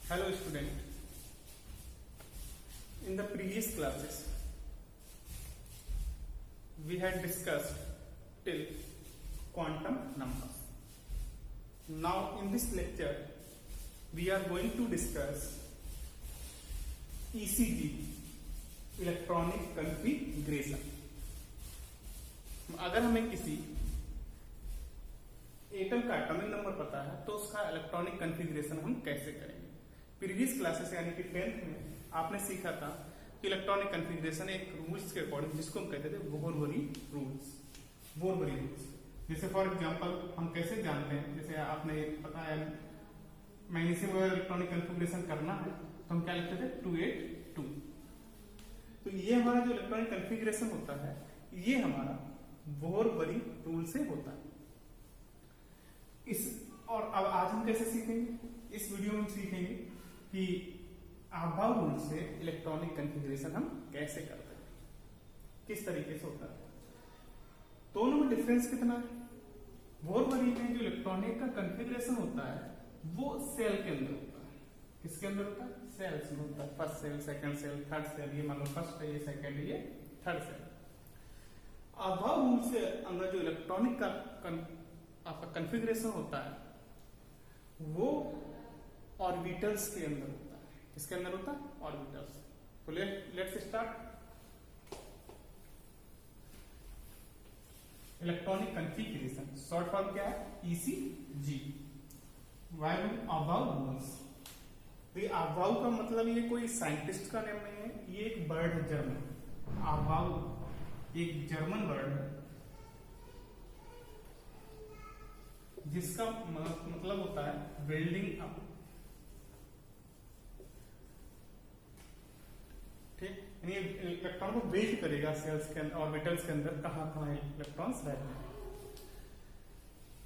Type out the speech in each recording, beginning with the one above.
Hello student. In the previous classes we had discussed till quantum numbers. Now in this lecture we are going to discuss ECG, electronic configuration. अगर हमें किसी atom का atomic number पता है तो उसका electronic configuration हम कैसे करेंगे. प्रीवियस क्लासेस यानी कि 10th में आपने सीखा था कि इलेक्ट्रॉनिक कॉन्फ़िगरेशन एक रूल्स के अकॉर्डिंग, जिसको हम कहते थे बोरबरी रूल्स. बोरबरी रूल्स जैसे फॉर एग्जांपल हम कैसे जानते हैं, जैसे आपने पता है मैग्नीशियम का इलेक्ट्रॉनिक कॉन्फ़िगरेशन करना है तो हम क्या लिखते थे 282. तो ये हमारा जो इलेक्ट्रॉनिक कॉन्फ़िगरेशन होता है ये हमारा बोरबरी रूल से होता है. इस और अब आज हम कैसे सीखेंगे, इस वीडियो में सीखेंगे कि अबाव रूल से इलेक्ट्रॉनिक कॉन्फ़िगरेशन हम कैसे करते हैं, किस तरीके से होता है. दोनों में डिफरेंस कितना है. बोरबरी में जो इलेक्ट्रॉनिक का कॉन्फ़िगरेशन होता है वो सेल के अंदर होता है. किसके अंदर होता है? सेल्स में होता है. First cell, second cell, third cell. ये मान लो फर्स्ट है, ये सेकंड है, ये थर्ड सेल. अबाव रूल से अंदर जो इलेक्ट्रॉनिक का आपका कॉन्फ़िगरेशन होता है वो ऑर्बिटल्स के अंदर होता है. किसके अंदर होता है? ऑर्बिटल्स. तो let's start. Electronic configuration short form क्या है? ECG. वाई अबाव रूल्स. अबाव का मतलब ये कोई साइंटिस्ट का नेम नहीं है, ये एक वर्ड है जर्मन. अबाव एक जर्मन वर्ड है जिसका मतलब होता है बिल्डिंग अप. ठीक, यानी इलेक्ट्रॉन को बिल्ड करेगा सेल्स के अंदर, ऑर्बिटल्स के अंदर कहां कहां इलेक्ट्रॉन्स रहते हैं.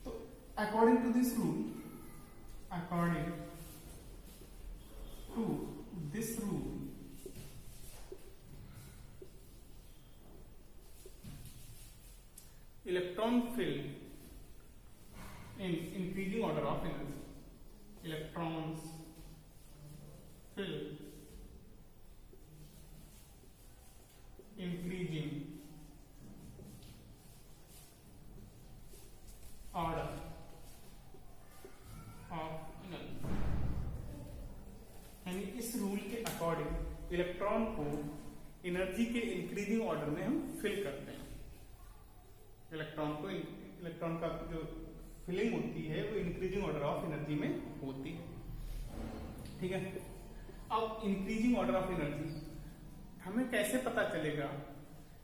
तो according to this rule, electron filled in increasing order of energy, electrons fill increasing order of energy. यानी इस रूल के अकॉर्डिंग इलेक्ट्रॉन को एनर्जी के इंक्रीजिंग ऑर्डर में हम फिल करते हैं. इलेक्ट्रॉन का जो फिलिंग होती है वो इंक्रीजिंग ऑर्डर ऑफ एनर्जी में होती है. ठीक है. अब इंक्रीजिंग ऑर्डर ऑफ एनर्जी हमें कैसे पता चलेगा,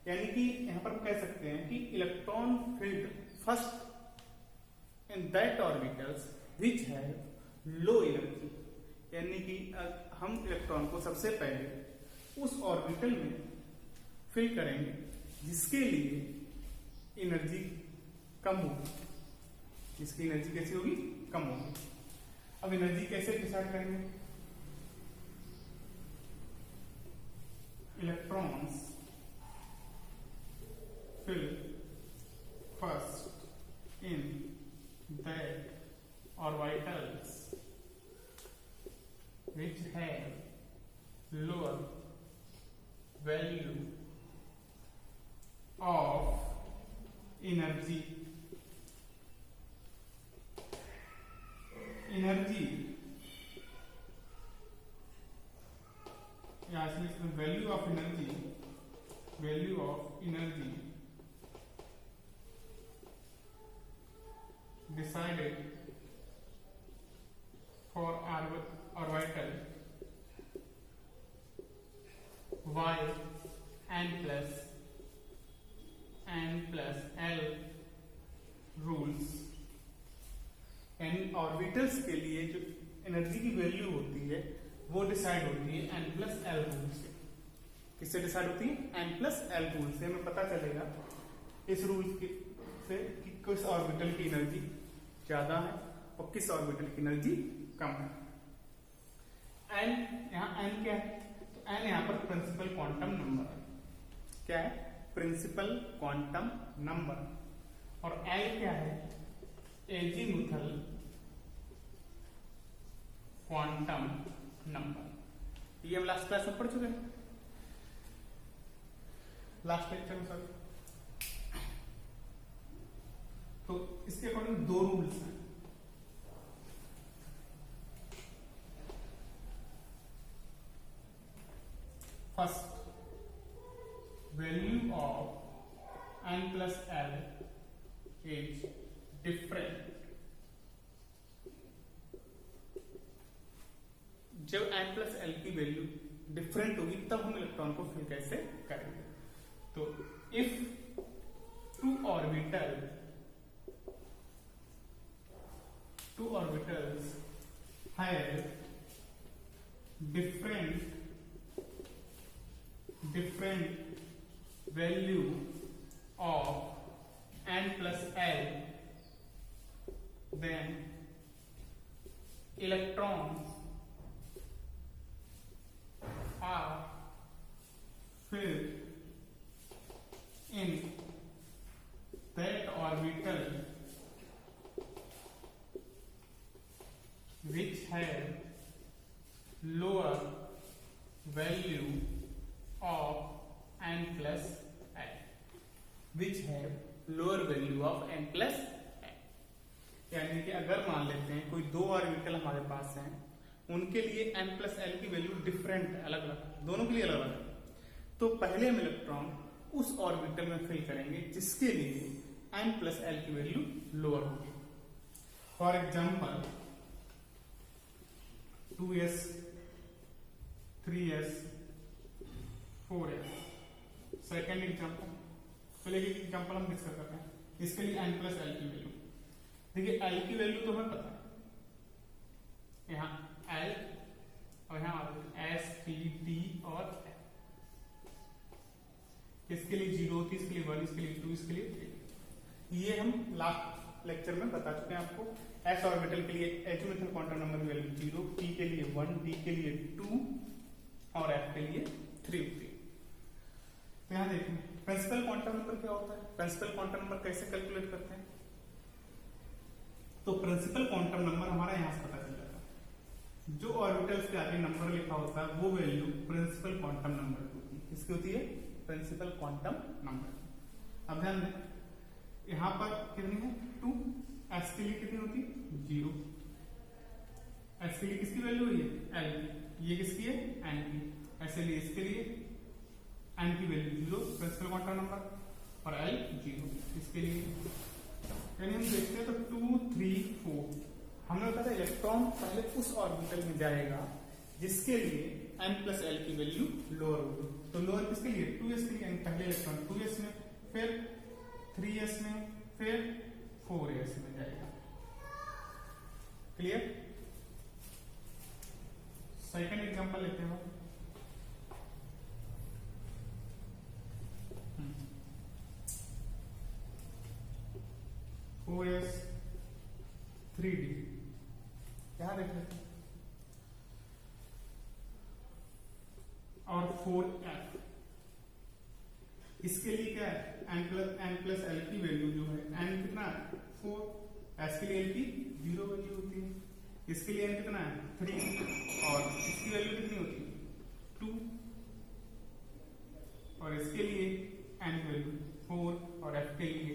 यानी कि यहां पर हम कह सकते हैं कि electron filled first in that orbitals which have low energy. यानी कि हम इलेक्ट्रॉन को सबसे पहले उस ऑर्बिटल में फिल करेंगे जिसके लिए एनर्जी कम होगी. इसकी एनर्जी कैसी होगी? कम होगी. अब एनर्जी कैसे डिसाइड करेंगे? Electrons fill first in that orbitals which have lower value of energy. या इसमें value of energy decided for orbital y n plus l रूल्स. यानी ऑर्बिटल्स के लिए जो एनर्जी की वैल्यू होती है वो डिसाइड होती है n+l रूल से. किससे डिसाइड होती है? n+l रूल से. हमें पता चलेगा इस रूल से कि किस ऑर्बिटल की एनर्जी ज्यादा है और किस ऑर्बिटल की एनर्जी कम है. n यहाँ n क्या है? तो n यहाँ पर प्रिंसिपल क्वांटम नंबर है. क्या है? Principal quantum number. और l क्या है? Azimuthal quantum number. ये हम लास्ट क्लास में पढ़ चुके हैं, लास्ट लेक्चर में सर। तो इसके अकॉर्डिंग दो रूल्स हैं। First, value of n plus l is different। जब n plus l की वैल्यू डिफरेंट होगी तब हम इलेक्ट्रॉन को फिल कैसे करेंगे। तो if two orbitals have different value of n plus l, then electrons are filled in that orbital which have lower value of n plus l, which have lower value of n plus l। यानी कि अगर मान लेते हैं कोई दो orbital हमारे पास हैं, उनके लिए n plus l की वैल्यू डिफरेंट है, अलग अलग, दोनों के लिए अलग अलग है, तो पहले हम इलेक्ट्रॉन उस ऑर्बिटल में फिल करेंगे जिसके लिए n plus l की वैल्यू लोअर होगी। For example 2s 3s 4s। Second example, पहले एग्जाम्पल हम डिस्कस करते हैं। इसके लिए n plus l की वैल्यू, देखिए l की वैल्यू तो हमें पता है, यहाँ l और यहाँ s p d और f। इसके लिए 0 होती है, इसके लिए 1, इसके लिए 2, इसके लिए 3। ये हम लास्ट लेक्चर में बता चुके हैं आपको। s ऑर्बिटल के लिए एजीमुथल क्वांटम नंबर की वैल्यू 0, p के लिए 1, d के लिए 2 और f के लिए 3 होती है। तो यहाँ देखिए प्रिंसिपल क्वांटम नंबर क्या होता है, प्रिंसिपल क्वांटम नंबर कैसे कैलकुलेट करते हैं। तो प्रिंसिपल क्वांटम नंबर हमारा यहाँ से पता चल जाता है, जो ऑर्बिटल्स के आगे नंबर लिखा होता है वो वैल्यू प्रिंसिपल क्वांटम नंबर की होती है। किसकी होती है, प्रिंसिपल क्वांटम नंबर। अब ध्यान दें, यहाँ पर कितनी है 2, s के लिए कितनी होती है 0, s के लिए किसकी वैल्यू हुई है l, ये किसकी है n की, ऐसे लिए इसके लिए n की वैल्यू 0 प्रिंसिपल क्वांटम नंबर और l 0 इसके लिए। यानी हम देखते हैं तो 2 3 4 हमने बताया था इलेक्ट्रॉन पहले उस ऑर्बिटल में जाएगा जिसके लिए n plus l की वैल्यू लोअर होगी। तो लोअर किसके लिए 2s के लिए, पहले इलेक्ट्रॉन 2s में, फिर 3s में, फिर 4s में जाएगा। क्लियर। सेकंड एग्जांपल लेते हैं। 4s 3d, यहां देख लेते हैं, और 4f। इसके लिए क्या है n plus l की वैल्यू जो है n कितना है 4, s के लिए l की 0 वैल्यू होती है, इसके लिए n कितना है 3 और इसकी वैल्यू कितनी होती है 2, और इसके लिए n वैल्यू 4 और f के लिए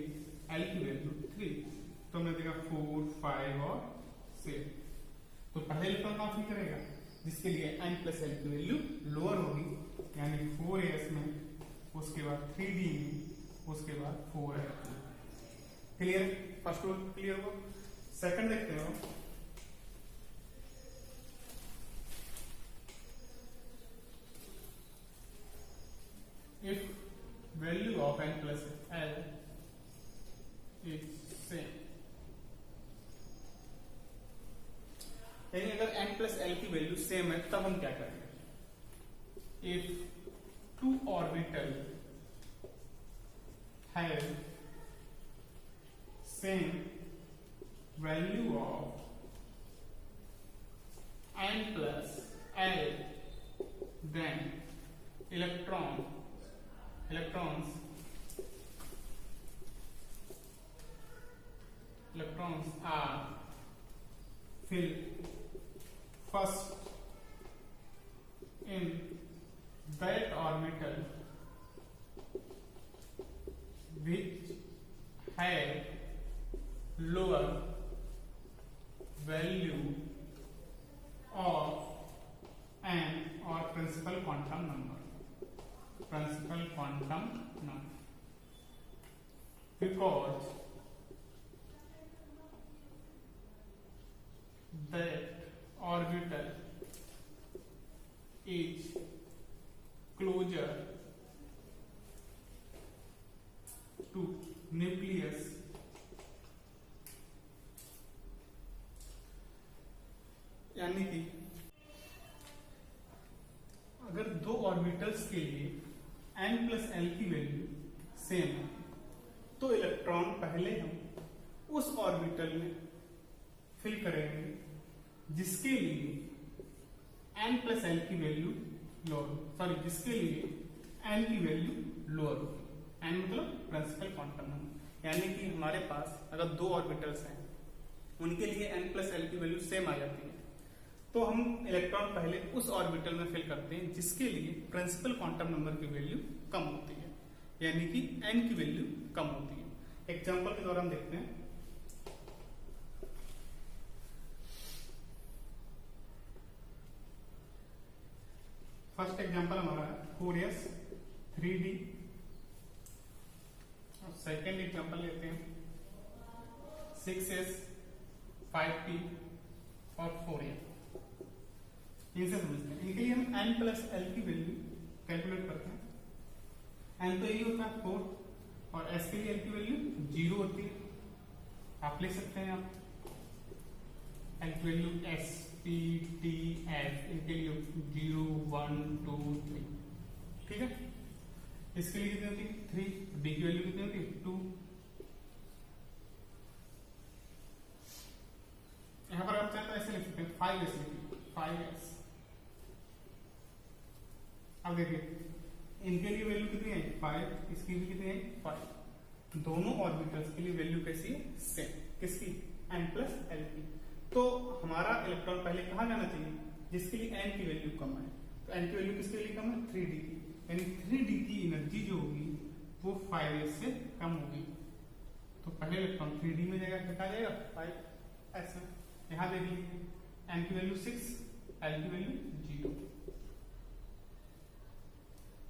l की वैल्यू 3। तो हमने देखा 4 5 और 6। तो पहले इलेक्ट्रॉन कहां फिल करेगा जिसके लिए n plus l की वैल्यू लोअर होगी, यानी 4s में, उसके बाद 3d में, उसके बाद 4f। Clear, first rule clear हुआ। सेकंड देखते हो, if value of n plus l is same, यानी अगर n plus l की वैल्यू सेम है तब हम क्या करेंगे। If two orbital have same value of n plus l, then electrons are filled first in that orbital which had lower value of n or principal quantum number because that orbital is closer to nucleus यानी कि अगर दो orbitals के लिए n plus L की value same है तो electron पहले हम उस ऑर्बिटल में फिल करेंगे जिसके लिए n प्लस एल की वैल्यू लोअर जिसके लिए n की वैल्यू लोअर होगी। n मतलब प्रिंसिपल क्वांटम नंबर, यानी कि हमारे पास अगर दो ऑर्बिटल्स हैं उनके लिए n प्लस एल की वैल्यू सेम आ जाती है तो हम इलेक्ट्रॉन पहले उस ऑर्बिटल में फिल करते हैं जिसके लिए प्रिंसिपल क्वांटम नंबर की वैल्यू कम होती है, यानी कि n की वैल्यू कम होती है। एग्जांपल के द्वारा हम देखते हैं। फर्स्ट एग्जांपल हमारा है 4s 3d और सेकेंड एग्जांपल लेते हैं 6s 5p और 4a। इनसे समझते हैं, इनके लिए हम n प्लस एल की वैल्यू कैलकुलेट करते हैं। n तो यही होता है 4 और s के लिए l की वैल्यू 0 होती है। आप लिख सकते हैं आप l की value s p t f इनके लिए 0 1 2 3, ठीक है। इसके लिए कितनी होती है 3, d की वैल्यू कितनी होती है 2। यहां पर आप चाहें तो ऐसे लिख सकते हैं 5s लिखिए 5s। अब देखिए इनके लिए वैल्यू कितनी है 5, इसकी भी कितनी है 5। दोनों ऑर्बिटल्स के लिए वैल्यू कैसी है सेम, किसकी n प्लस एल की। तो हमारा इलेक्ट्रॉन पहले कहाँ जाना चाहिए जिसके लिए n की वैल्यू कम है, तो n की वैल्यू किसके लिए कम है 3d की, यानी 3d की एनर्जी जो होगी वो 5s से कम होगी। तो पहले इलेक्ट्रॉन 3d में जाएगा, कहा जाएगा 5s में। यहां देख लीजिए n की वैल्यू 6, l की वैल्यू 0।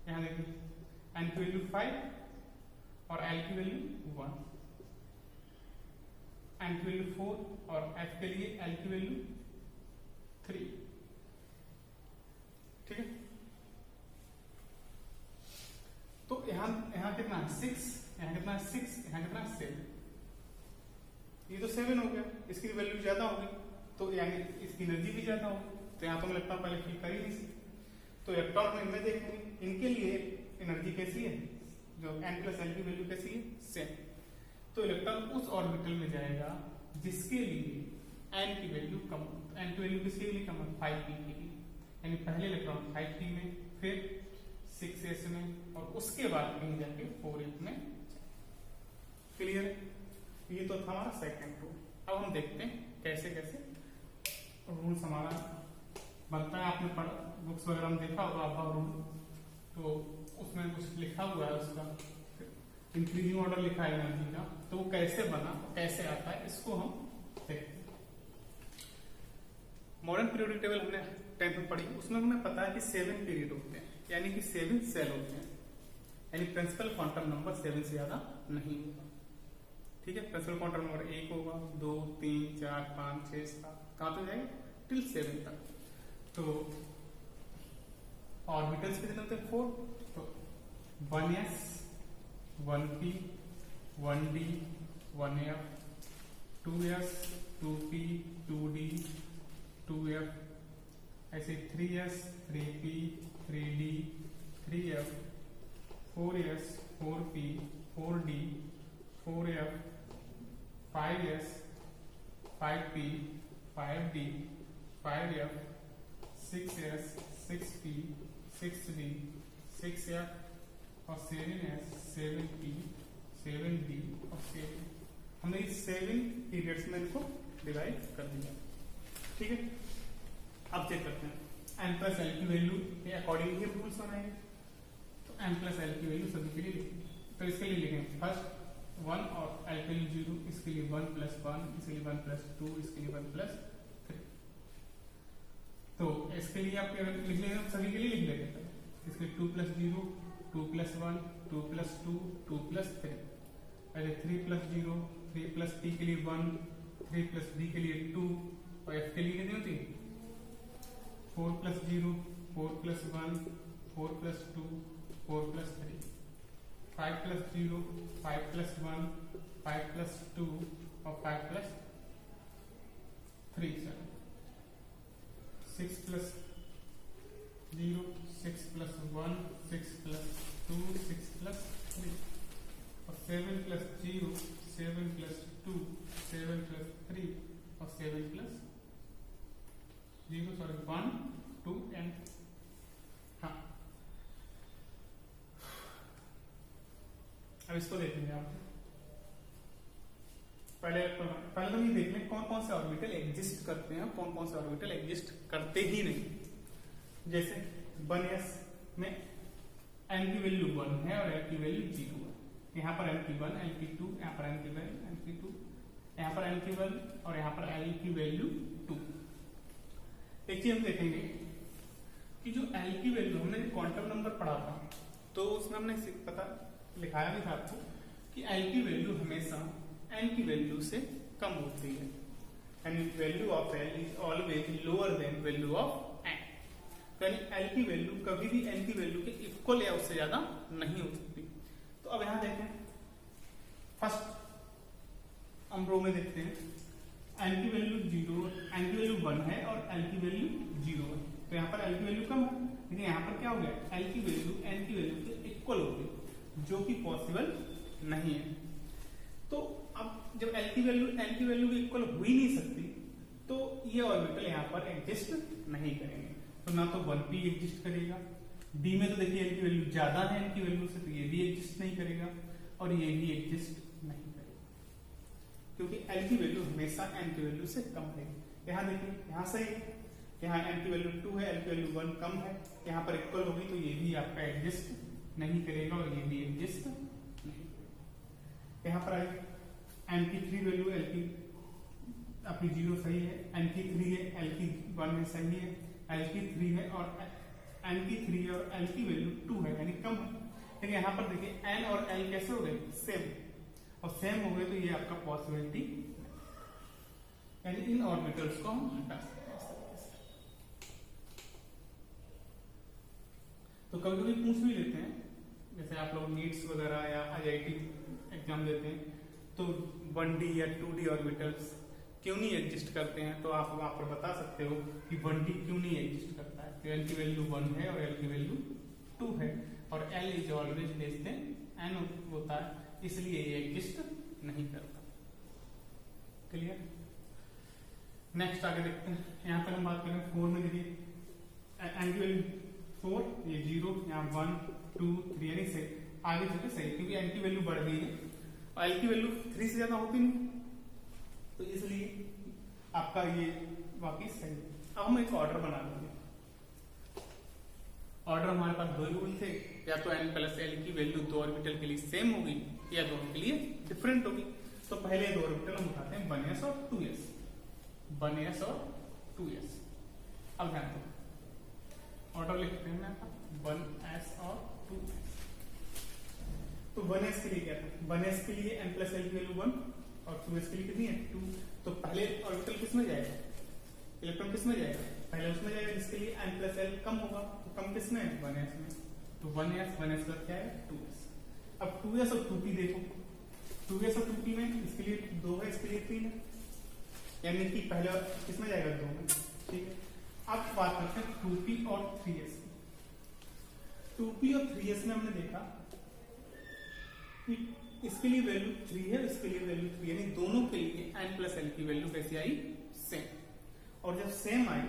यहां देखिए n की वैल्यू 5 और l की वैल्यू 1, n की वैल्यू 4 और f के लिए l की वैल्यू 3, ठीक है। तो यहां कितना है 6, यहां कितना है 6, यहां कितना है 7। ये तो 7 हो गया, इसकी वैल्यू ज्यादा होगी तो यानी इसकी एनर्जी भी ज्यादा होगी, तो यहां तो हम इलेक्ट्रॉन पहले फिल कर ही नहीं सकते। तो इलेक्ट्रॉन में इनमें देखेंगे इनके लिए एनर्जी कैसी है, जो n प्लस एल की वैल्यू कैसी है सेम। तो इलेक्ट्रॉन उस ऑर्बिटल में जाएगा जिसके लिए n की वैल्यू कम हो। तो n की वैल्यू किसके लिए कम है 5p के लिए, यानी पहले इलेक्ट्रॉन 5p में, फिर 6s में और उसके बाद कहीं जाके 4s में। क्लियर? ये तो था हमारा सेकेंड रूल। अब हम देखते हैं कैसे कैसे रूल्स हमारा बनता है। आपने पढ़ा बुक्स वगैरह में देखा होगा आपका रूल, तो उसमें कुछ लिखा हुआ है, उसका इंक्रीजिंग ऑर्डर लिखा है एनर्जी का, तो वो कैसे बना कैसे आता है इसको हम देखते हैं। मॉडर्न पीरियोडिक टेबल हमने 10th में पढ़ी, उसमें हमें पता है कि 7 पीरियड होते हैं, यानी कि 7 सेल होते हैं, यानी प्रिंसिपल क्वांटम नंबर 7 से ज्यादा नहीं होगा, ठीक है। प्रिंसिपल क्वांटम नंबर 1 होगा, 2 3 4 5 6 7, कहां तक जाएगा टिल 7 तक। तो ऑर्बिटल्स कितने होते हैं 4, तो 1s 1p 1d 1f 2s 2p 2d 2f, ऐसे 3s 3p 3d 3f 4s 4p 4d 4f 5s 5p 5d 5f 6s 6p 6d 6f और 7s 7p 7d और 7। हमने इस 7 पीरियड्स में इनको डिवाइड कर दिया, ठीक है। अब चेक करते हैं एन प्लस एल की वैल्यू के अकॉर्डिंग ही रूल्स बनाएंगे। तो एन प्लस एल की वैल्यू सभी के लिए लिखेंगे। तो इसके लिए लिखेंगे फर्स्ट 1 और एल के लिए 0, इसके लिए 1 प्लस 1, इसके लिए 1 प्लस 2, इसके लिए 1 प्लस 3। तो इसके लिए आप लिख लेंगे, सभी के लिए लिख लेते हैं। इसके 2 प्लस 0, 2 प्लस 1, 2 प्लस 2, 2 प्लस 3, पहले 3 प्लस 0, 3 प्लस टी के लिए 1, 3 प्लस डी के लिए 2 और एफ के लिए कितनी होती है 4 plus 0, 4 plus 1, 4 plus 2, 4 plus 3, 5 plus 0, 5 plus 1, 5 plus 2 और 5 plus 3, 6 plus 0, 6 plus 1, 6 plus 2, 6 plus 3 और 7 प्लस 0, 7 प्लस 2, 7 प्लस 3 और 7 प्लस 0, 1, 2 एंड हाँ। अब इसको देखेंगे आप। पहले तो ये देख लें कौन कौन से ऑर्बिटल एग्जिस्ट करते हैं, कौन कौन से ऑर्बिटल एग्जिस्ट करते ही नहीं। जैसे 1s में n की वैल्यू 1 है और l की वैल्यू 0 है। यहाँ पर l की 1, l की 2, यहाँ पर n की 1, l की 2, यहाँ पर l की 1 और यहाँ पर l की वैल्यू 2। एक चीज हम देखेंगे कि जो l की वैल्यू हमने क्वांटम नंबर पढ़ा था तो उसमें हमने पता लिखाया भी था आपको कि l की वैल्यू हमेशा n की वैल्यू से कम होती है, यानी value of l is always lower than value of n। यानी l की वैल्यू कभी भी n की वैल्यू के इक्वल या उससे ज्यादा नहीं हो सकती। तो अब यहां देखें, फर्स्ट हम रो में देखते हैं n की वैल्यू 0, n की वैल्यू 1 है और l की वैल्यू 0 है। तो यहाँ पर l की वैल्यू कम है, लेकिन यहाँ पर क्या हो गया l की वैल्यू n की वैल्यू से इक्वल हो गई, जो कि पॉसिबल नहीं है। तो अब जब l की वैल्यू n की वैल्यू इक्वल हो ही नहीं सकती तो ये ऑर्बिटल यहाँ पर एग्जिस्ट नहीं करेंगे। तो ना तो 1p एग्जिस्ट करेगा, d में तो देखिए l की वैल्यू ज्यादा है n की वैल्यू से, तो ये भी एग्जिस्ट नहीं करेगा और ये भी एग्जिस्ट नहीं करेगा, क्योंकि l की वैल्यू हमेशा n की वैल्यू से कम रहेगी। यहाँ देखिए, यहाँ सही है, यहाँ n की वैल्यू 2 है, l की वैल्यू 1 कम है, यहाँ पर इक्वल होगी तो ये भी आपका एग्जिस्ट नहीं करेगा और ये भी एग्जिस्ट नहीं करेगा। यहाँ पर आइए, n की 3 वैल्यू l की आपकी 0 सही है, n की 3 है, l की 1 है सही है, l की 3 है और n की 3 है और l की वैल्यू 2 है यानी कम है। लेकिन यहाँ पर देखिए n और l कैसे हो गए सेम, और सेम हो गए तो ये आपका पॉसिबिलिटी, यानी इन ऑर्बिटल्स को हम हटा सकते हैं। तो कभी कभी पूछ भी लेते हैं, जैसे आप लोग नीट्स वगैरह या IIT एग्जाम देते हैं तो 1D या 2D ऑर्बिटल्स क्यों नहीं एग्जिस्ट करते हैं, तो आप वहां पर बता सकते हो कि 1D क्यों नहीं एग्जिस्ट करता है। तो l की वैल्यू 1 है और l की वैल्यू 2 है और l is always less than n होता है, इसलिए ये एग्जिस्ट नहीं करता। क्लियर? नेक्स्ट आगे देखते हैं। यहाँ पर हम बात करें 4 में, देखिए n की वैल्यू 4, ये 0, यहाँ 1, 2, 3 यानी से आगे चलते सही, क्योंकि n की वैल्यू बढ़ गई है और l की वैल्यू 3 से ज्यादा होती नहीं, तो इसलिए आपका ये वाकई सही है। अब हम एक ऑर्डर बना लेंगे। ऑर्डर हमारे पास दो रूल थे, या तो n प्लस l की वैल्यू दो ऑर्बिटल के लिए सेम होगी या दोनों के लिए डिफरेंट होगी। तो पहले दो ऑर्बिटल हम उठाते हैं 1s और 2s, 1s और 2s। अब ध्यान दो, ऑर्डर लिखते हैं 1s और 2s। तो 1s के लिए क्या था, 1s के लिए n प्लस l की वैल्यू 1 और 2s के लिए कितनी है 2। तो पहले ऑर्बिटल किस में जाएगा, इलेक्ट्रॉन किस में जाएगा, पहले उसमें जाएगा जिसके लिए n प्लस l कम होगा। तो कम किस में है 1s में, तो 1s का क्या है 2s। अब 2s और 2p देखो, 2s और 2p में इसके लिए 2 है, इसके लिए 3 है, यानी कि पहले किसमें जाएगा 2 में। ठीक है, अब बात करते हैं 2p और 3s। 2p और 3s में हमने देखा कि इसके लिए वैल्यू 3 है, इसके लिए वैल्यू 3, यानी दोनों के लिए n प्लस l की वैल्यू कैसी आई सेम। और जब सेम आई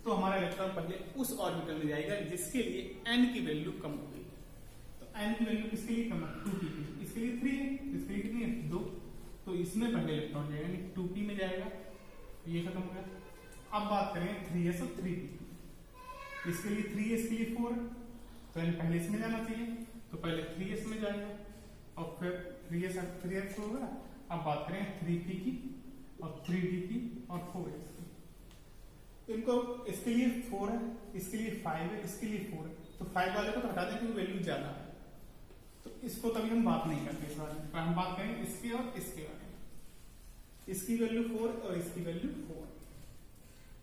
तो हमारा इलेक्ट्रॉन पहले उस ऑर्बिटल में जाएगा जिसके लिए n की वैल्यू कम हो गई। तो n की वैल्यू किसके लिए कम है 2p की, इसके लिए 3 है, इसके लिए कितनी है 2, तो इसमें पहले इलेक्ट्रॉन जाएगा यानी 2p में जाएगा, ये खत्म हो गया। अब बात करें 3s और 3p। इसके लिए 3s के लिए 4 है, तो पहले इसमें जाना चाहिए, तो पहले 3s में जाएगा और फिर 3s होगा। अब बात करें 3p की और 3d की और 4s की। तो इनको इसके लिए 4 है, इसके लिए 5 है, इसके लिए 4 है, तो 5 वाले को तो हटा दें क्योंकि वैल्यू ज्यादा है, तो इसको तभी हम बात नहीं करते इस बारे में। हम बात करेंगे इसके और इसके बारे में। इसकी वैल्यू 4 और इसकी वैल्यू 4।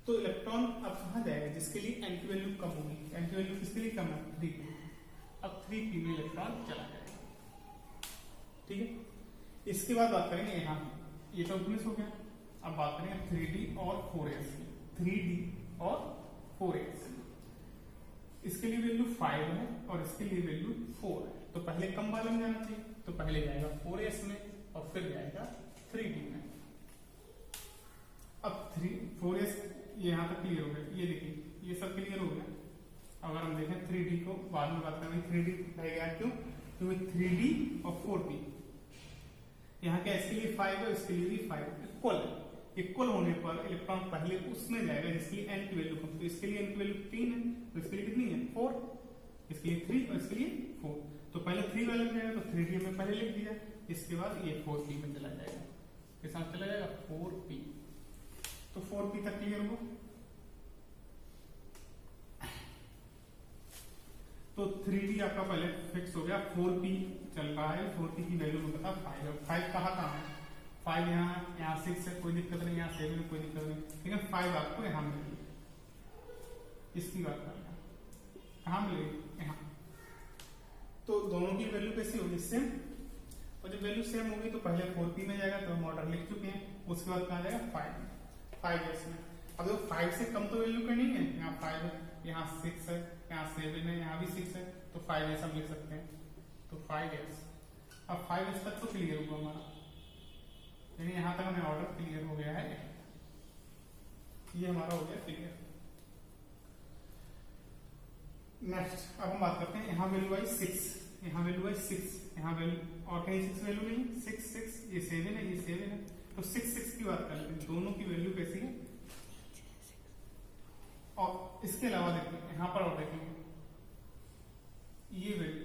तो इलेक्ट्रॉन अब कहां जाएगा जिसके लिए n की वैल्यू कम होगी। n की वैल्यू किसके लिए कम है, 3p। अब 3p में इलेक्ट्रॉन चला जाएगा, ठीक है। इसके बाद बात करेंगे यहाँ, ये तो 19 हो गया। अब बात करेंगे 3d और 4s की। 3d और 4s, इसके लिए वैल्यू 5 है और इसके लिए वैल्यू 4 है, तो पहले कम वाले में जाना चाहिए, तो पहले जाएगा 4s में और फिर जाएगा 3d में। अब 4s यहाँ तक क्लियर हो गया, ये देखिए ये सब क्लियर हो गया। अगर हम देखें 3d को बाद में बात करेंगे, 3d रह गया क्यों, क्योंकि 3d और 4p यहाँ के इसके लिए 5 है, इसके लिए भी 5 इक्वल है। इक्वल होने पर इलेक्ट्रॉन पहले उसमें जाएगा जिसके लिए n की वैल्यू कम, तो इसके लिए n की वैल्यू 3 है, तो इसके लिए कितनी है 4, इसके लिए 3 और इसके लिए 4, तो पहले 3 वाले में जाएगा, तो 3d में पहले लिख दिया, इसके बाद ये 4p में चला जाएगा, के साथ चला जाएगा 4p। तो 4p तक क्लियर हो। तो 3d आपका पहले फिक्स हो गया, 4p चल रहा है, 4p की वैल्यू पता 5 है। 5 कहाँ है, 5 यहाँ 6 है, कोई दिक्कत नहीं, यहाँ 7 है, कोई दिक्कत नहीं, लेकिन 5 आपको यहाँ मिलेगी। इसकी बात करना कहाँ मिलेगी, यहाँ। तो दोनों की वैल्यू कैसी होगी, सेम। और जब वैल्यू सेम होगी तो पहले 4p में जाएगा, तो हम ऑर्डर लिख चुके हैं। उसके बाद कहाँ जाएगा 5 में, 5s में। अब देखो 5 से कम तो वैल्यू करनी है, यहाँ 5 है, यहाँ 6 है, यहाँ 7 है, यहाँ भी 6 है, तो 5s हम लिख सकते हैं, तो 5s। अब 5s तक तो क्लियर होगा हमारा, यानी यहां तक हमें ऑर्डर क्लियर हो गया है, ये हमारा हो गया क्लियर। नेक्स्ट अब हम बात करते हैं, यहाँ वैल्यू आई 6, यहाँ वैल्यू आई 6, यहाँ वैल्यू और कहीं 6 वैल्यू नहीं, 6 6, ये 7 है, ये 7 है, तो 6 6 की बात कर लेते हैं, दोनों की वैल्यू कैसी है। और इसके अलावा देखिए यहाँ पर और देखेंगे, ये वैल्यू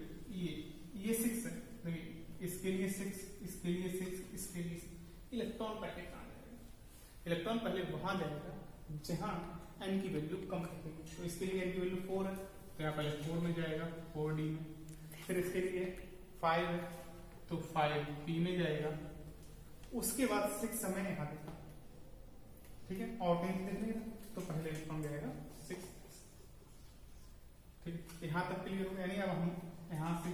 ये 6 है, देखिए इसके लिए 6, इसके लिए 6, इसके लिए 6। इलेक्ट्रॉन पहले कहाँ जाएगा, इलेक्ट्रॉन पहले वहां जाएगा जहां n की वैल्यू कम रखेगी, तो इसके लिए n की वैल्यू 4 है, तो यहाँ पहले 4 में जाएगा, 4d में। फिर इसके लिए 5 है, तो 5p में जाएगा। उसके बाद 6 हमें यहाँ देगा, ठीक है, और कहीं देख लेगा, तो पहले इलेक्ट्रॉन जाएगा 6, ठीक है। यहाँ तक क्लियर हो गया, यानी अब हम यहाँ से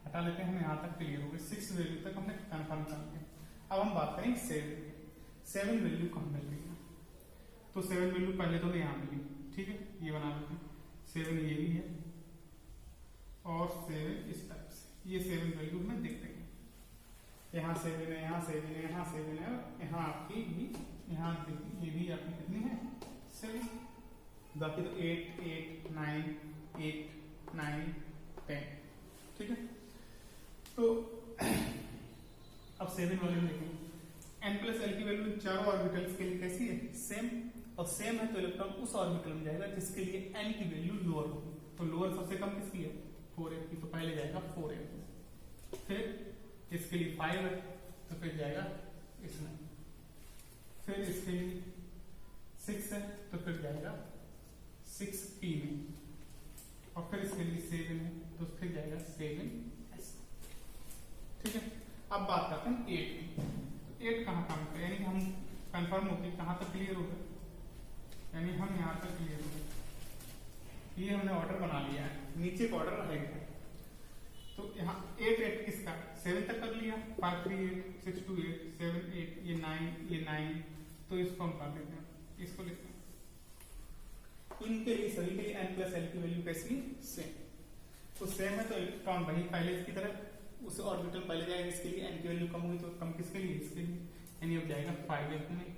हटा लेते हैं, हम यहाँ तक क्लियर हो गए, 6 वैल्यू तक हमने कन्फर्म कर लिया। अब हम बात करेंगे 7 वैल्यू कहाँ मिल रही है, तो 7 वैल्यू पहले तो यहाँ मिली, ठीक है, ये बना लेते हैं, 7 ये भी है और 7 इस टाइप से, ये 7 वैल्यू में दिख रही है, यहाँ 7 है, यहाँ 7 है, यहाँ 7 है, यहाँ आपकी भी, यहाँ ये भी आपकी कितनी है 7, बाकी तो 8 8 9 8 9 10, ठीक है। तो अब 7 वाले में देखेंगे, n+l की वैल्यू चारों ऑर्बिटल्स के लिए कैसी है, सेम, और सेम है तो इलेक्ट्रॉन उस ऑर्बिटल में जाएगा जिसके लिए n की वैल्यू लोअर होगी, तो लोअर सबसे कम किसकी है 4f की, तो पहले जाएगा 4f, फिर इसके लिए 5 है, तो फिर जाएगा इसमें, फिर इसके लिए 6 है, तो फिर जाएगा 6p में, और फिर इसके लिए 7 है, तो फिर जाएगा 7s, ठीक है। अब बात करते हैं 8 की। 8 कहाँ काम करते हैं, यानी कि हम कंफर्म होते कहाँ तक क्लियर हो गए, यानी हम यहाँ तक क्लियर हो गए, ये हमने ऑर्डर बना लिया है, नीचे का ऑर्डर रहेगा। तो यहाँ 8 8 किसका 7 तक कर लिया, 5 3 8 6 2 8 7 8, ये 9, तो इसको हम कर लेते हैं, इसको लिखते हैं। इनके लिए सभी के लिए n+l की वैल्यू कैसी सेम, तो सेम है तो इलेक्ट्रॉन वही पहले इसकी तरफ उस ऑर्बिटल पहले जाएगा, इसके लिए n की वैल्यू कम हुई तो कम किसके लिए, इसके लिए, यानी अब जाएगा 5f में,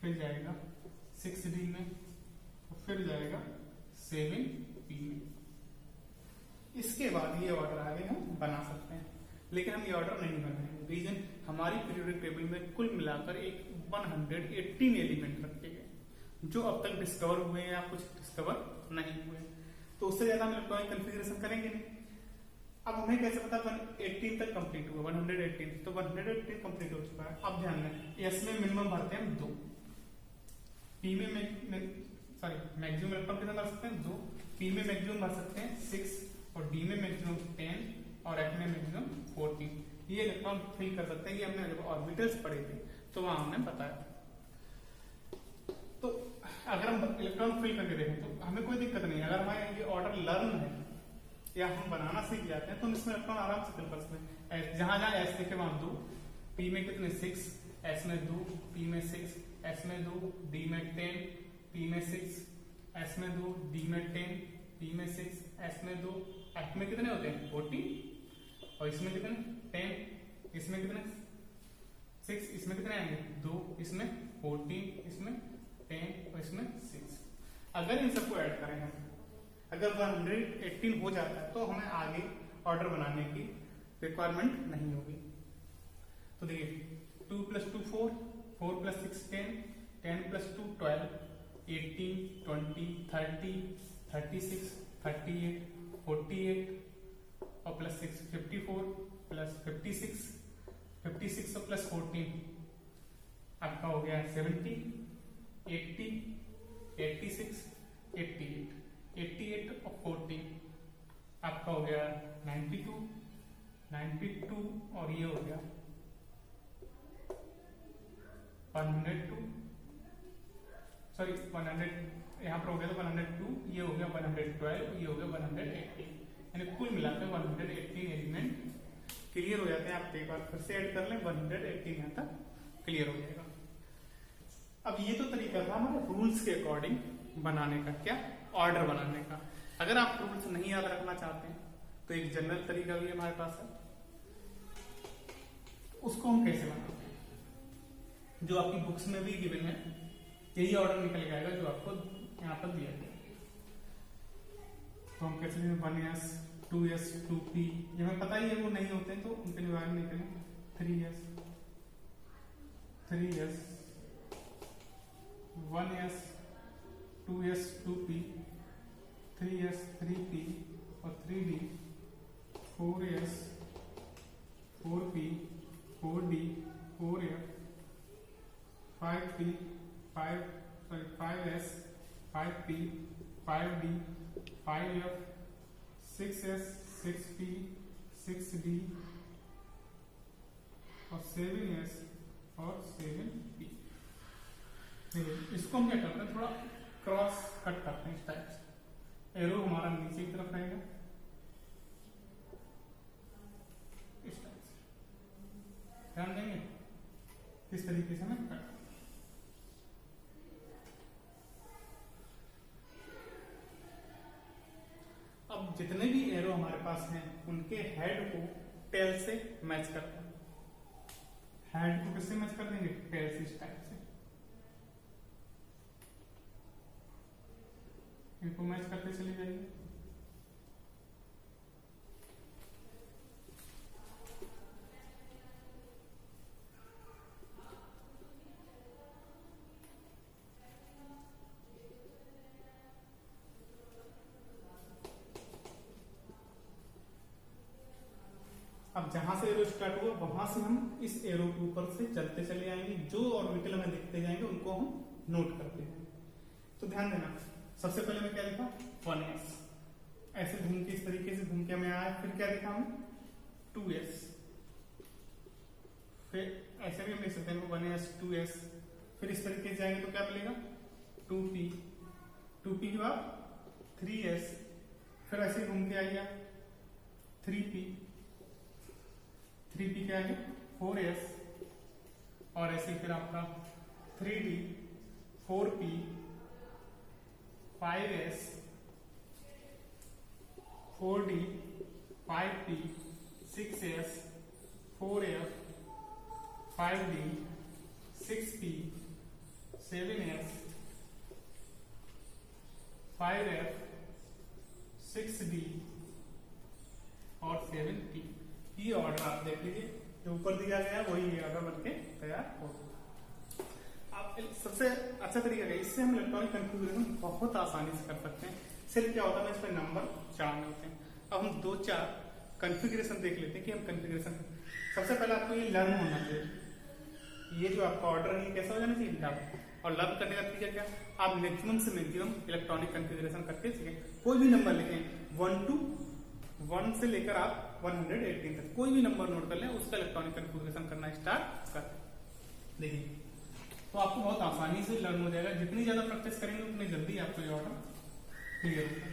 फिर जाएगा 6d में, और फिर जाएगा 7p में। इसके बाद ये ऑर्डर आगे हम बना सकते हैं, लेकिन हम ये ऑर्डर नहीं बनाएंगे, रीजन हमारी पीरियोडिक टेबल में कुल मिलाकर एक 118 एलिमेंट रखे गए, जो अब तक डिस्कवर हुए हैं या कुछ डिस्कवर नहीं हुए, तो उससे ज्यादा हम इलेक्ट्रॉनिक कॉन्फ़िगरेशन करेंगे नहीं। अब हमें कैसे पता 118 तक कंप्लीट हुआ, 118 तो 118 कंप्लीट हो चुका है। अब ध्यान दें, एस में मिनिमम भरते हैं 2, पी में मैक्सिमम इलेक्ट्रॉन कितना भर सकते हैं 2, पी में मैक्सिमम भर सकते हैं 6 और डी में मैक्सिमम 10 और एफ में मैक्सिमम 14। ये इलेक्ट्रॉन फिल कर सकते हैं। ये हमने जब ऑर्बिटल्स पढ़े थे तो वहां हमने बताया। तो अगर हम इलेक्ट्रॉन फिल करके देखें तो हमें कोई दिक्कत नहीं है। अगर हमारे ये ऑर्डर लर्न है या हम बनाना सीख जाते हैं तो हम इसमें इलेक्ट्रॉन आराम से फिल कर सकते हैं। जहां जहां एस लिखे वहां 2, पी में कितने 6, एस में 2, पी में 6, एस में 2, डी में 10, पी में 6, एस में 2, डी में 10, पी में 6, एस में 2, एफ में कितने होते हैं 14 और इसमें कितने 10, इसमें कितने 6, इसमें कितने आएंगे 2, इसमें 14, इसमें 10 और इसमें 6। अगर इन सबको ऐड करें हम, अगर 118 हो जाता है तो हमें आगे ऑर्डर बनाने की रिक्वायरमेंट नहीं होगी। तो देखिए 2 + 2 4, 4 + 6 10, 10 + 2 12, 18 20 30 36 38 48 और +6 54 + 56 56 और +14 आपका हो गया 70 80 86 88 88 और 14 आपका हो गया 92 92 और ये हो गया 102 सॉरी 100 यहाँ पर हो गया तो 102, ये हो गया 112, ये हो गया 118, यानी कुल मिलाकर 118 एलिमेंट क्लियर हो जाते हैं। आप एक बार फिर से ऐड कर लें, 118 यहाँ तक क्लियर हो जाएगा। अब ये तो तरीका था हमारे रूल्स के अकॉर्डिंग बनाने का, क्या ऑर्डर बनाने का। अगर आप रूल्स नहीं याद रखना चाहते हैं तो एक जनरल तरीका भी हमारे पास है, उसको हम कैसे बनाते हैं, जो आपकी बुक्स में भी गिवन है, यही ऑर्डर निकल के आएगा जो आपको यहाँ पर दिया गया। तो हम कैसे लिखें 1s 2s 2p, ये हमें पता ही है वो नहीं होते हैं तो उनके बारे में निकलें 3s 1s 2s 2p 3s 3p और 3d 4s 4p 4d 4f 5p 5s 5p 5d 5f 6s 6p 6d और 7s और 7p। इसको हम क्या करते हैं, थोड़ा क्रॉस कट करते हैं इस टाइप से। एरो हमारा नीचे की तरफ रहेगा इस टाइप से, ध्यान देंगे किस तरीके से हमें कट। अब जितने भी एरो हमारे पास हैं उनके हेड को टेल से मैच करते हैं। हेड को किससे मैच कर देंगे, टेल से, इस टाइप से इनको मैच करते चले जाइए। अब जहां से एरो स्टार्ट हुआ वहां से हम इस एरो के ऊपर से चलते चले आएंगे, जो ऑर्बिटल हमें दिखते जाएंगे उनको हम नोट करते हैं। तो ध्यान देना, सबसे पहले मैं क्या लिखा 1s, ऐसे घूम के इस तरीके से घूम के हमें आया। फिर क्या लिखा हमने 2s, फिर ऐसे भी हम लिख सकते हैं 1s 2s। फिर इस तरीके से जाएंगे तो क्या मिलेगा 2p, 2p के बाद 3s, फिर ऐसे घूम के आइए 3p, 3p क्या है 4s और ऐसे फिर आपका 3d 4p 5s 4d 5p 6s 4f 5d 6p 7s 5f 6d और 7p। ये ऑर्डर आप देख लीजिए, जो ऊपर दिया गया है वही ऑर्डर बनके तैयार हो। आप सबसे अच्छा तरीका है, इससे हम इलेक्ट्रॉनिक कन्फिग्यूरेशन बहुत आसानी से कर सकते हैं। सिर्फ क्या होता है, इस पर नंबर चढ़ाने होते हैं। अब हम 2-4 कन्फिग्यूरेशन देख लेते हैं कि हम कन्फिग्यूरेशन, सबसे पहले आपको ये लर्न होना चाहिए। ये जो आपका ऑर्डर है कैसा हो जाना चाहिए, लर्न। और लर्न करने का तरीका क्या, आप मैक्सिमम से मैक्सिमम इलेक्ट्रॉनिक कन्फिग्यूरेशन करके सीखें। कोई भी नंबर लिखें 1 से लेकर आप 118 तक कोई भी नंबर नोट कर लें, उसका इलेक्ट्रॉनिक कन्फिग्यूरेशन करना स्टार्ट कर देखिए, तो आपको बहुत आसानी से लर्न हो जाएगा। जितनी ज्यादा प्रैक्टिस करेंगे उतनी जल्दी आपको ये ऑर्डर क्लियर होगा।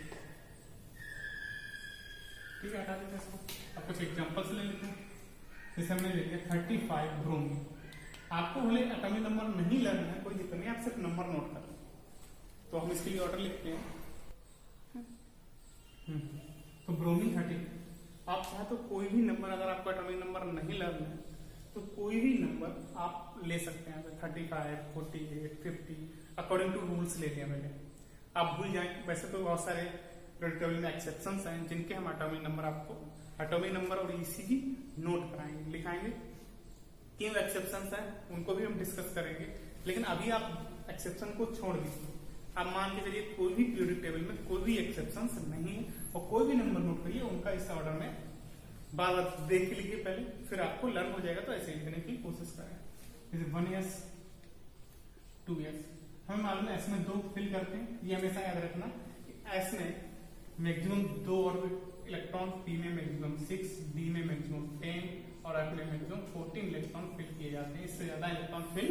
ठीक है, हटा देते हैं इसको। अब कुछ एग्जांपल्स ले लेते हैं। जैसे हमने लेते हैं 35 ब्रोमीन। आपको भले एटॉमिक नंबर नहीं लर्न है, कोई दिक्कत नहीं, आप सिर्फ नंबर नोट कर। तो हम इसके लिए ऑर्डर लिखते हैं। तो ब्रोमीन 30। आप चाहे तो कोई भी नंबर, अगर आपको एटॉमिक नंबर नहीं लर्न है तो कोई भी नंबर आप ले सकते हैं। 35, 48, 50 अकॉर्डिंग टू रूल्स ले लिया मैंने। आप भूल जाएं, वैसे तो बहुत सारे टेबल में एक्सेप्शंस हैं जिनके हम एटॉमिक नंबर आपको एटॉमिक नंबर और ईसीजी नोट कराएंगे, लिखाएंगे। क्यों एक्सेप्शंस हैं उनको भी हम डिस्कस करेंगे, लेकिन अभी आप एक्सेप्शन को छोड़ दीजिए। आप मान के चलिए कोई भी पीरियोडिक टेबल में कोई भी एक्सेप्शंस नहीं है और कोई भी नंबर नोट करिए, उनका इस ऑर्डर में बार बार देख के लिखिए पहले, फिर आपको लर्न हो जाएगा। तो ऐसे लिखने की कोशिश करें। जैसे 1s 2s, हमें मालूम है एस में 2 फिल करते हैं। ये हमेशा याद रखना कि एस में मैक्सिमम 2 ऑर्बिट इलेक्ट्रॉन, पी में मैक्सिमम 6, डी में मैक्सिमम 10 और एफ में मैक्सिमम 14 इलेक्ट्रॉन फिल किए जाते हैं। इससे ज्यादा इलेक्ट्रॉन फिल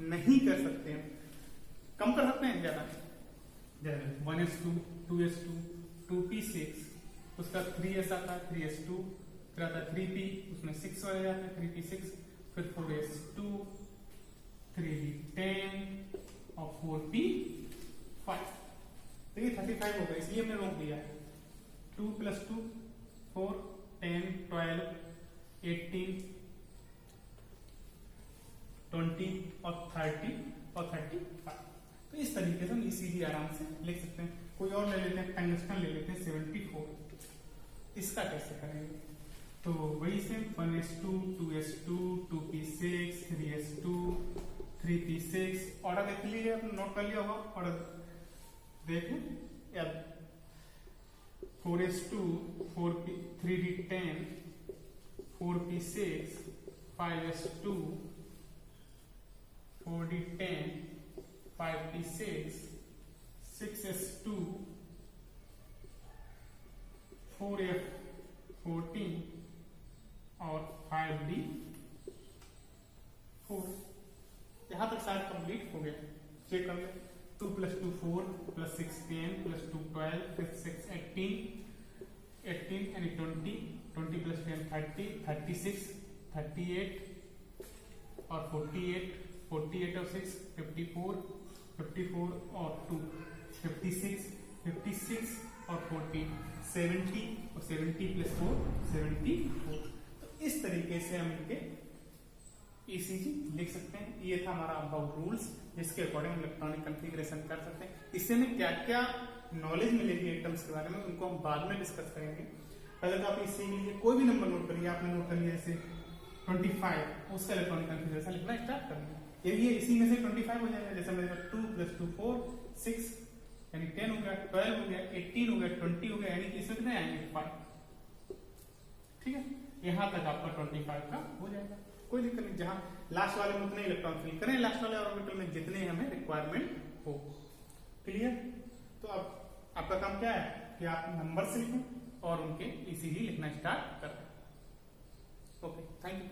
नहीं कर सकते हैं। कम कर सकते हैं ज्यादा। 1s2 2s2 2p6, उसका 3s आता है, 3s2 फिर आता है 3p, उसमें 6 आ जाता है, 3p6, फिर 4s2 3d10 और 4p5। देखिए 35 होगा, इसलिए हमने रोक दिया है। 2 + 2 4 10 12 18 20 और 30 और 35। तो इस तरीके से हम ईसीजी आराम से लिख सकते हैं। कोई और ले लेते हैं, टंगस्टन ले लेते हैं 74। इसका कैसे करेंगे, तो वही से 1s2 2s2 2p6 3s2 3p6 order देख लीजिए, आपने नोट कर लिया होगा ऑर्डर देखें या 4s2 4p 3d10 4p6 5s2 4d10 5p6 6s2 4f14 और 5d4। यहां तक शायद कंप्लीट हो गया। चेक कर ले। 2 + 2 4 + 6 10 + 2 12 फिर 6 18 यानी 20 20 + 10 30 36 38 और 48 और 6 54 और 2 56 और 14 70 और 70 + 4 74। तो इस तरीके से हम इनके ईसीजी लिख सकते हैं। ये था हमारा अबाउट रूल्स, जिसके अकॉर्डिंग हम इलेक्ट्रॉनिक कॉन्फ़िगरेशन कर सकते हैं। इससे हमें क्या क्या नॉलेज मिलेगी एटम्स के बारे में, उनको हम बाद में डिस्कस करेंगे। पहले तो आप इससे लीजिए, कोई भी नंबर नोट करिए। आपने नोट कर लिया जैसे 25, उसका इलेक्ट्रॉनिक कॉन्फ़िगरेशन लिखना स्टार्ट कर दिया। ये इसी में से 25 हो जाएगा। जैसे मेरे 2 + 2 4 6 यानी 10 हो गया, 12 हो गया, 18 हो गया, 20 हो गया, यानी कि इसमें कितने आएंगे 5। ठीक है, यहां तक आपका 25 का हो जाएगा, कोई दिक्कत नहीं। जहां लास्ट वाले में उतने इलेक्ट्रॉन फिल करें, लास्ट वाले ऑर्बिटल में जितने हमें रिक्वायरमेंट हो। क्लियर? तो अब आपका काम क्या है कि आप नंबर से लिखें और उनके ईसीजी लिखना स्टार्ट करें। Okay, thank you.